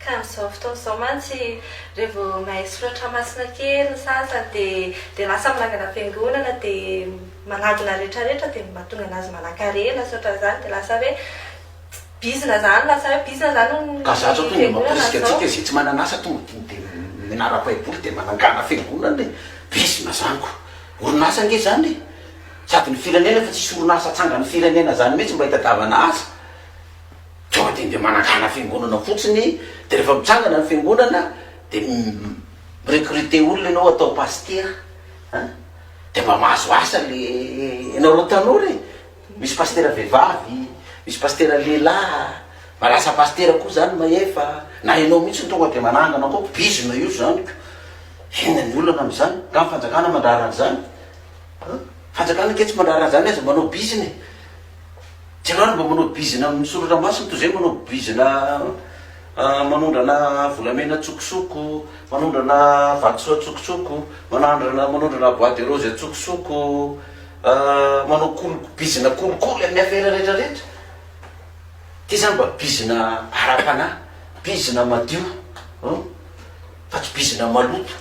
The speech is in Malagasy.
ka amin'izao fotoan'izao mantsy rehefa mahay soratra masina kely ny sasany dia lasa manangana fiangonana dia manadina rehetrarehetra dia mahatonga anazy manan-karena sotra zany dia lasa hoe bizina zany lasa hoe bizina zany ka za zao tonga mamporisika atsika zay tsy mananasa tonga dia minara-baiboly dia manangana fiangonana e bizina zanyko orinasa nge zany sady ny firenena fa tsisy orinasa atsangany firenena zany mihitsy mba hitadiavana aza tonga dia manangana fiangonana fotsiny dia rehefa mitsangana ny fiangonana dia recruter olona ianao atao paster dia mba mahazo asa le ianao ro tanory misy pastera vehivavy misy pastera lehilahy mba lasa pastera koa zany maefa na ianao mihitsy tonga dia manangana koa bizina io zany ina ny olana am'izany ka ny fanjakana mandrarany zany fanjakana ke tsy mandrarany zany aza manao bizina tsy anao mba manao bizina amin'ny soratra masina toy zay manao bizina manondrana volamena tsokosoko manondrana vatosoa tsokosoko manondrana bois de rose tsokosoko manao bizina kolokolo amin'ny afera rehetrarehetra ty zany mba bizina ara-panahy bizina madio fa tsy bizina maloto